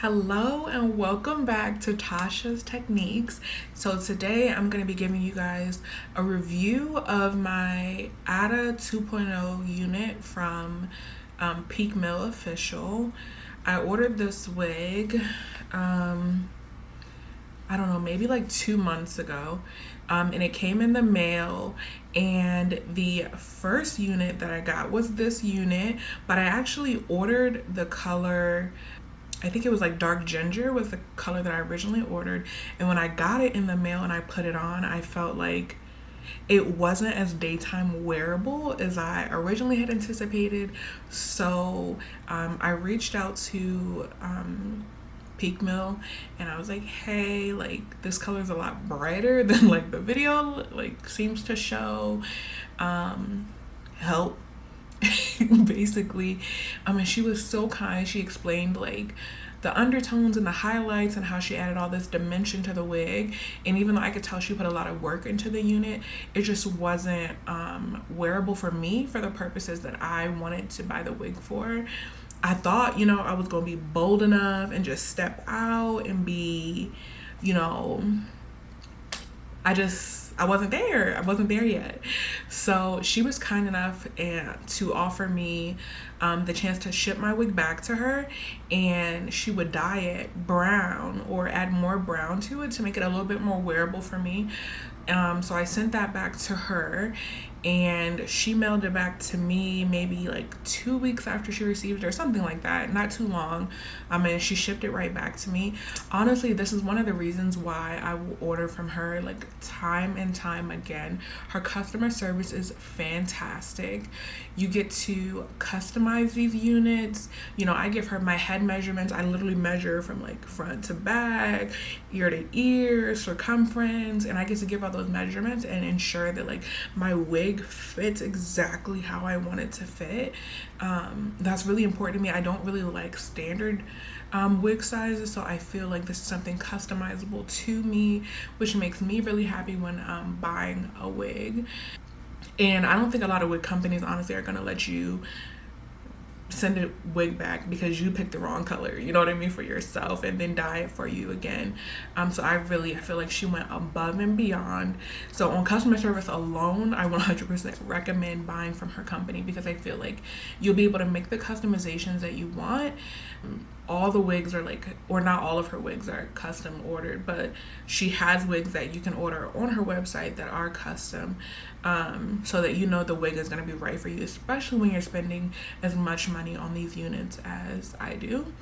Hello and welcome back to Tashas Techniques. So today I'm going to be giving you guys a review of my Ada 2.0 unit from Peakmill Official. I ordered this wig, I don't know, maybe like 2 months ago. And it came in the mail, and the first unit that I got was this unit, but I actually ordered the color, I think it was like dark ginger was the color that I originally ordered. And when I got it in the mail and I put it on, I felt like it wasn't as daytime wearable as I originally had anticipated. So I reached out to Peakmill and I was like, hey, like this color is a lot brighter than like the video like seems to show. Help. Basically. And she was so kind. She explained like the undertones and the highlights and how she added all this dimension to the wig. And even though I could tell she put a lot of work into the unit, it just wasn't wearable for me for the purposes that I wanted to buy the wig for. I thought, I was gonna be bold enough and just step out and be, I wasn't there. I wasn't there yet. So she was kind enough to offer me the chance to ship my wig back to her, and she would dye it brown or add more brown to it to make it a little bit more wearable for me. So I sent that back to her, and she mailed it back to me maybe like 2 weeks after she received it or something like that, not too long. And she shipped it right back to me. Honestly, this is one of the reasons why I will order from her like time and time again. Her customer service is fantastic. You get to customize these units. I give her my head measurements. I literally measure from like front to back, ear to ear, circumference, and I get to give all those measurements and ensure that like my wig fits exactly how I want it to fit. That's really important to me. I don't really like standard wig sizes, so I feel like this is something customizable to me, which makes me really happy when buying a wig. And I don't think a lot of wig companies honestly are gonna let you send a wig back because you picked the wrong color, you know what I mean, for yourself, and then dye it for you again. So I feel like she went above and beyond. So on customer service alone, I 100% recommend buying from her company because I feel like you'll be able to make the customizations that you want. All the wigs are like, or not all of her wigs are custom ordered, but she has wigs that you can order on her website that are custom, so that the wig is going to be right for you, especially when you're spending as much money on these units as I do.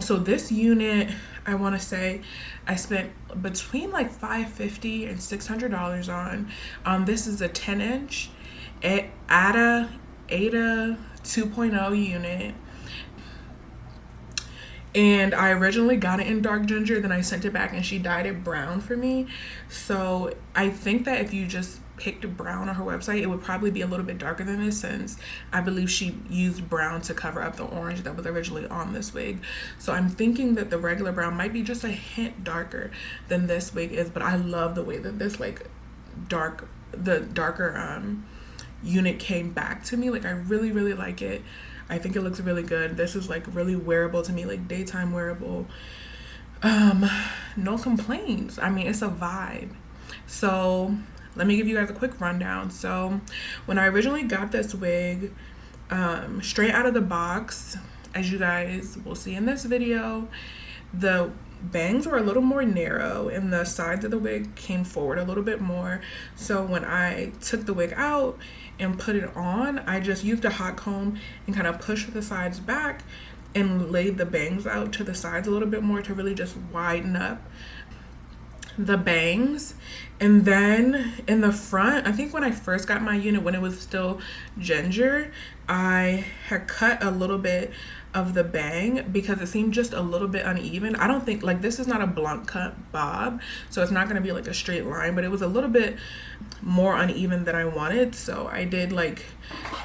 So this unit, I want to say I spent between like $550 and $600 on. This is a 10-inch Ada 2.0 unit. And I originally got it in dark ginger, then I sent it back and she dyed it brown for me. So I think that if you just picked brown on her website, it would probably be a little bit darker than this, since I believe she used brown to cover up the orange that was originally on this wig. So I'm thinking that the regular brown might be just a hint darker than this wig is, but I love the way that this like darker unit came back to me. Like I really, really like it. I think it looks really good. This is like really wearable to me, like daytime wearable. No complaints. I mean, it's a vibe. So let me give you guys a quick rundown. So when I originally got this wig, straight out of the box, as you guys will see in this video, the bangs were a little more narrow and the sides of the wig came forward a little bit more. So when I took the wig out and put it on, I just used a hot comb and kind of pushed the sides back and laid the bangs out to the sides a little bit more to really just widen up the bangs. And then in the front, I think when I first got my unit, when it was still ginger, I had cut a little bit of the bang because it seemed just a little bit uneven. I don't think, like, this is not a blunt cut bob, so it's not going to be like a straight line, but it was a little bit more uneven than I wanted. So I did like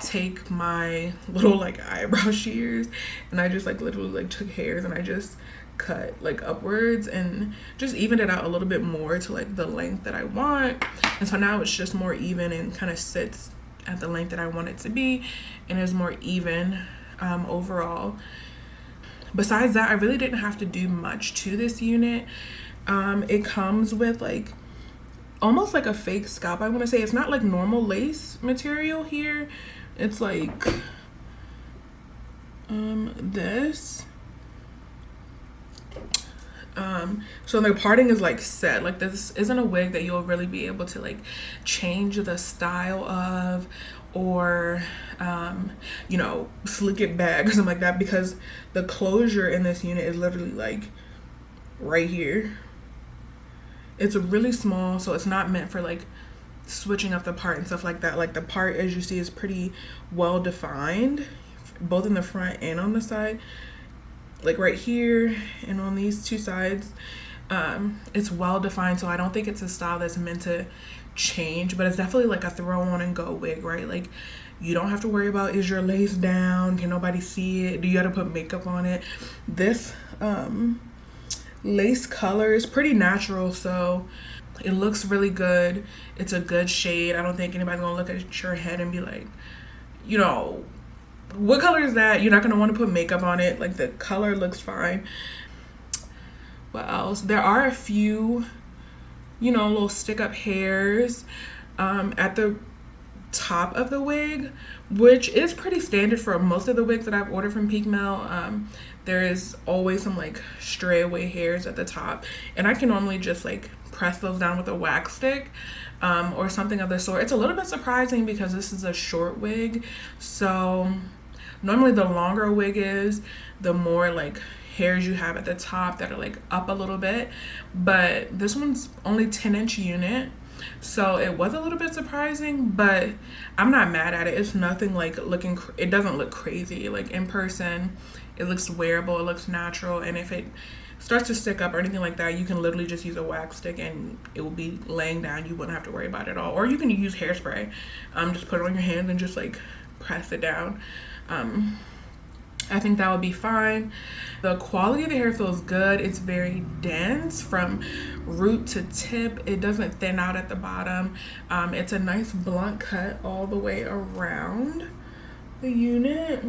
take my little like eyebrow shears and I just like literally like took hairs and I just cut like upwards and just evened it out a little bit more to like the length that I want. And so now it's just more even and kind of sits at the length that I want it to be and is more even overall. Besides that, I really didn't have to do much to this unit. It comes with like almost like a fake scalp, I want to say. It's not like normal lace material here. It's like this. So the parting is like set. Like this isn't a wig that you'll really be able to like change the style of, or you know, slick it back or something like that, because the closure in this unit is literally like right here. It's really small, so it's not meant for like switching up the part and stuff like that. Like the part, as you see, is pretty well defined, both in the front and on the side. Like right here and on these two sides, it's well defined. So I don't think it's a style that's meant to change, but it's definitely like a throw on and go wig, right? Like you don't have to worry about, is your lace down, can nobody see it, do you have to put makeup on it? This lace color is pretty natural, so it looks really good. It's a good shade. I don't think anybody's gonna look at your head and be like, you know, what color is that? You're not gonna want to put makeup on it. Like the color looks fine. What else? There are a few, you know, little stick up hairs at the top of the wig, which is pretty standard for most of the wigs that I've ordered from Peakmill. There is always some like stray away hairs at the top, and I can normally just like press those down with a wax stick or something of the sort. It's a little bit surprising because this is a short wig, so normally the longer a wig is, the more like hairs you have at the top that are like up a little bit, but this one's only 10-inch unit, so it was a little bit surprising, but I'm not mad at it. It's nothing like looking, it doesn't look crazy. Like in person, it looks wearable, it looks natural, and if it starts to stick up or anything like that, you can literally just use a wax stick and it will be laying down. You wouldn't have to worry about it at all. Or you can use hairspray. Just put it on your hand and just like press it down. I think that would be fine. The quality of the hair feels good. It's very dense from root to tip. It doesn't thin out at the bottom. It's a nice blunt cut all the way around the unit.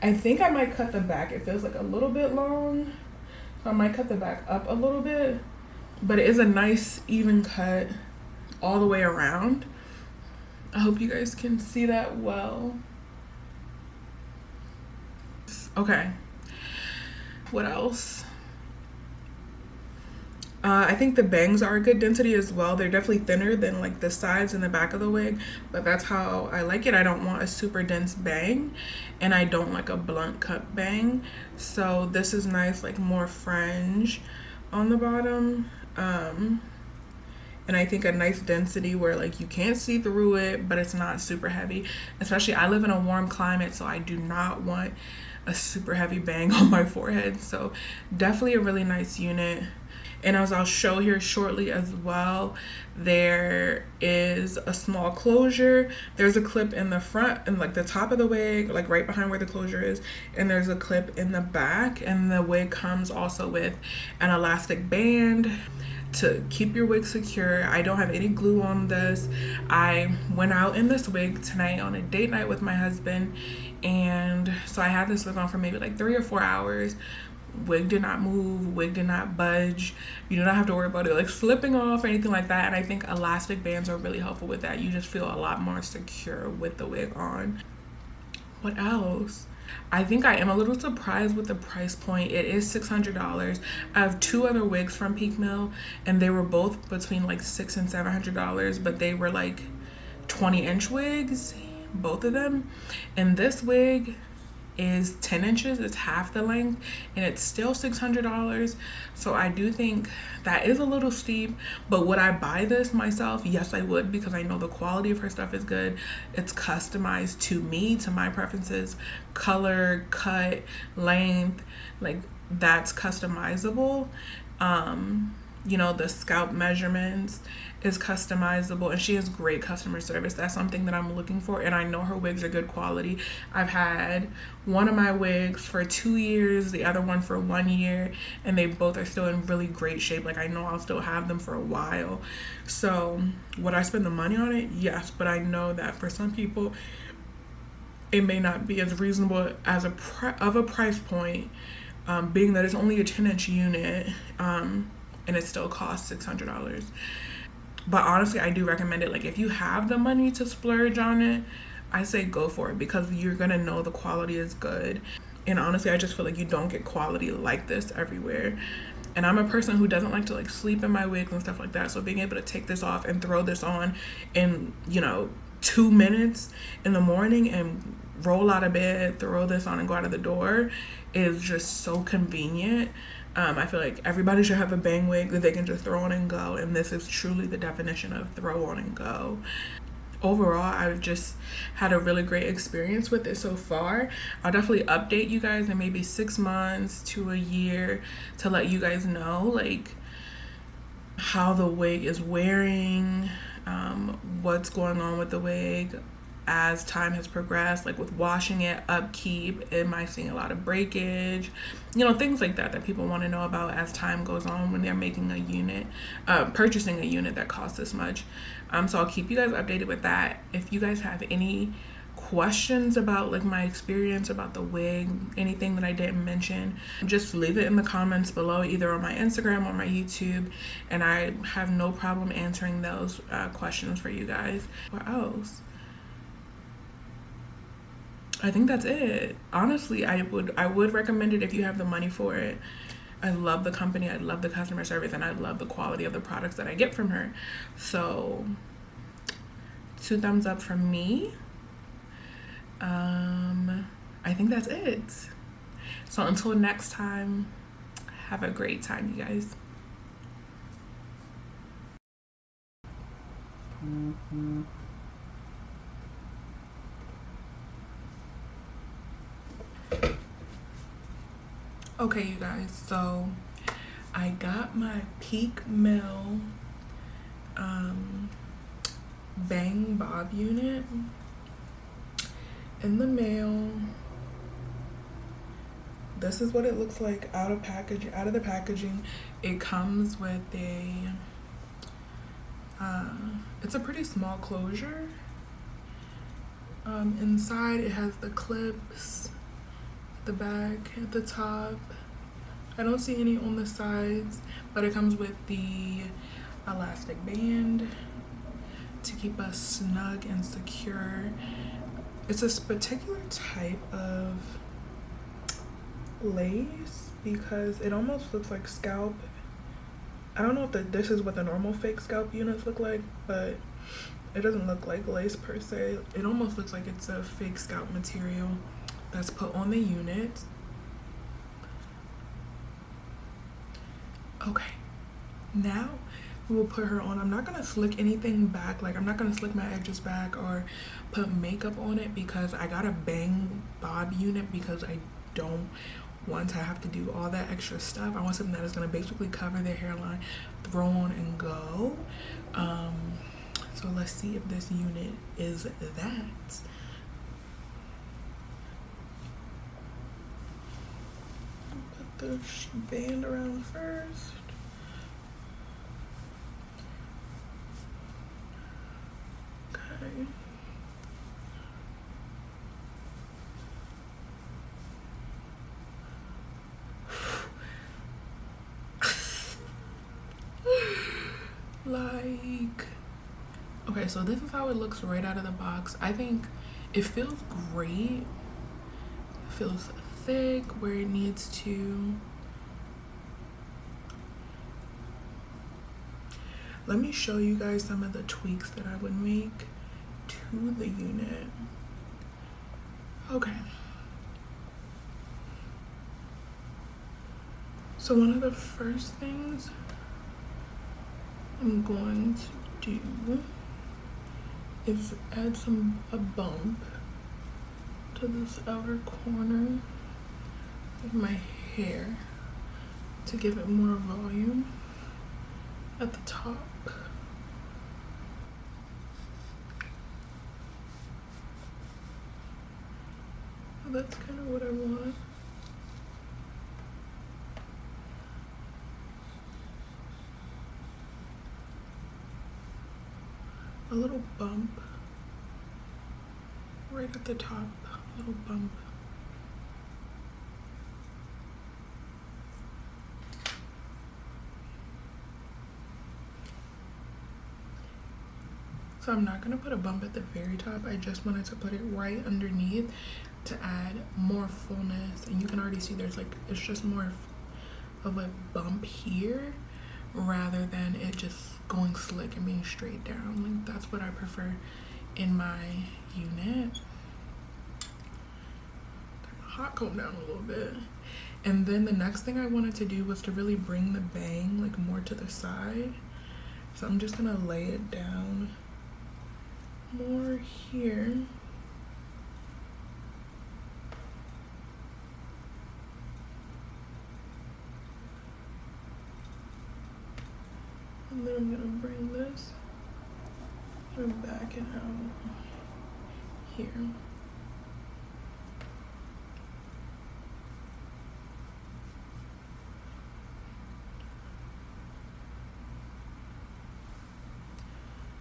I think I might cut the back. It feels like a little bit long, so I might cut the back up a little bit, but it is a nice even cut all the way around. I hope you guys can see that well. Okay, what else? I think the bangs are a good density as well. They're definitely thinner than like the sides and the back of the wig, but that's how I like it. I don't want a super dense bang, and I don't like a blunt cut bang. So this is nice, like more fringe on the bottom. And I think a nice density where like you can't see through it, but it's not super heavy. Especially I live in a warm climate, so I do not want a super heavy bang on my forehead. So definitely a really nice unit. And as I'll show here shortly as well, there is a small closure. There's a clip in the front and like the top of the wig, like right behind where the closure is, and there's a clip in the back, and the wig comes also with an elastic band to keep your wig secure. I don't have any glue on this. I went out in this wig tonight on a date night with my husband, and so I had this wig on for maybe like 3 or 4 hours. Wig did not move, wig did not budge. You do not have to worry about it like slipping off or anything like that. And I think elastic bands are really helpful with that. You just feel a lot more secure with the wig on. What else? I think I am a little surprised with the price point. It is $600. I have 2 other wigs from Peakmill, and they were both between like $600 and $700, but they were like 20-inch wigs, both of them. And this wig is 10 inches, it's half the length, and it's still $600. So I do think that is a little steep, but would I buy this myself? Yes, I would, because I know the quality of her stuff is good. It's customized to me, to my preferences, color, cut, length, like that's customizable. You know, the scalp measurements is customizable, and she has great customer service. That's something that I'm looking for, and I know her wigs are good quality. I've had one of my wigs for 2 years, the other one for 1 year, and they both are still in really great shape. Like I know I'll still have them for a while. So would I spend the money on it? Yes, but I know that for some people it may not be as reasonable as of a price point, being that it's only a 10-inch unit, and it still costs $600. But honestly, I do recommend it. Like, if you have the money to splurge on it, I say go for it, because you're gonna know the quality is good. And honestly, I just feel like you don't get quality like this everywhere. And I'm a person who doesn't like to like sleep in my wigs and stuff like that. So being able to take this off and throw this on in, 2 minutes in the morning and roll out of bed, throw this on and go out of the door is just so convenient. I feel like everybody should have a bang wig that they can just throw on and go, and this is truly the definition of throw on and go. Overall, I've just had a really great experience with it so far. I'll definitely update you guys in maybe 6 months to a year to let you guys know like how the wig is wearing, what's going on with the wig as time has progressed, like with washing it, upkeep, am I seeing a lot of breakage, things like that people want to know about as time goes on when they're making a unit, purchasing a unit that costs this much. So I'll keep you guys updated with that. If you guys have any questions about like my experience about the wig, anything that I didn't mention, just leave it in the comments below, either on my Instagram or my YouTube, and I have no problem answering those questions for you guys. What else? I think that's it. Honestly, I would recommend it if you have the money for it. I love the company, I love the customer service, and I love the quality of the products that I get from her. So 2 thumbs up from me. I think that's it. So until next time, have a great time, you guys. Okay, you guys, so I got my Peakmill bang bob unit in the mail. This is what it looks like out of the packaging. It comes with a it's a pretty small closure. Inside it has the clips, the bag at the top. I don't see any on the sides, but it comes with the elastic band to keep us snug and secure. It's a particular type of lace because it almost looks like scalp. I don't know if this is what the normal fake scalp units look like, but it doesn't look like lace per se. It almost looks like it's a fake scalp material that's put on the unit. Okay, now we will put her on. I'm not gonna slick anything back, like I'm not gonna slick my edges back or put makeup on it because I got a bang bob unit because I don't want to have to do all that extra stuff. I want something that is gonna basically cover their hairline, throw on and go. So let's see if this unit is that. Put the band around first. Okay. Like, okay, so this is how it looks right out of the box. I think it feels great. It feels thick where it needs to. Let me show you guys some of the tweaks that I would make to the unit. Okay. So one of the first things I'm going to do is add a bump to this outer corner of my hair to give it more volume at the top. So that's kind of what I want. A little bump right at the top. little bump. So I'm not gonna put a bump at the very top. I just wanted to put it right underneath to add more fullness. And you can already see there's like, it's just more of a bump here rather than it just going slick and being straight down. Like that's what I prefer in my unit. Hot comb down a little bit. And then the next thing I wanted to do was to really bring the bang like more to the side. So I'm just gonna lay it down more here. And then I'm gonna bring this and back it out here.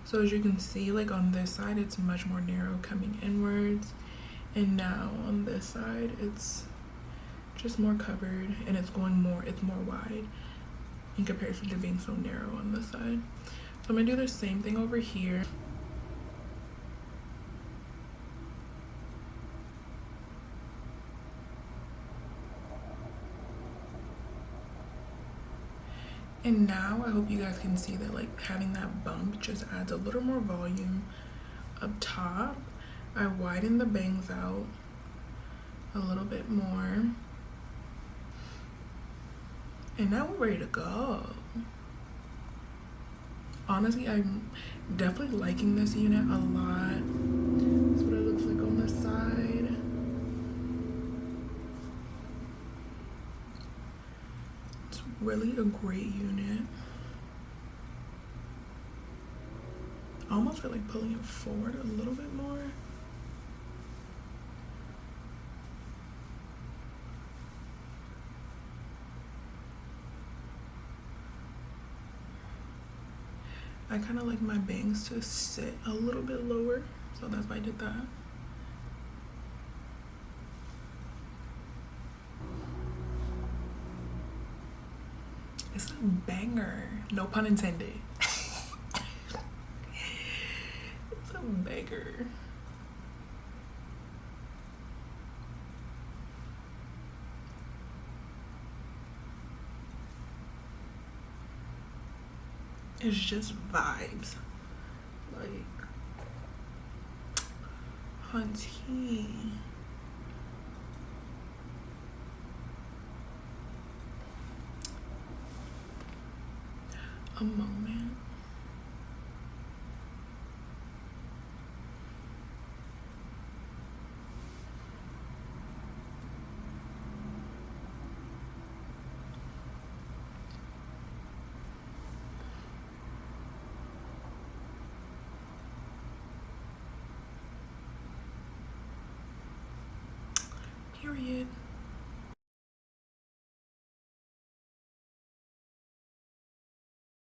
So as you can see, like on this side, it's much more narrow coming inwards. And now on this side, it's just more covered and it's more wide in comparison to being so narrow on this side. So I'm gonna do the same thing over here. And now I hope you guys can see that like having that bump just adds a little more volume up top. I widen the bangs out a little bit more. And now we're ready to go. Honestly, I'm definitely liking this unit a lot. That's what it looks like on this side. It's really a great unit. I almost feel like pulling it forward a little bit more. I kind of like my bangs to sit a little bit lower, so that's why I did that. It's a banger, no pun intended. It's a banger. It's just vibes. Like, hunty. A moment. Period.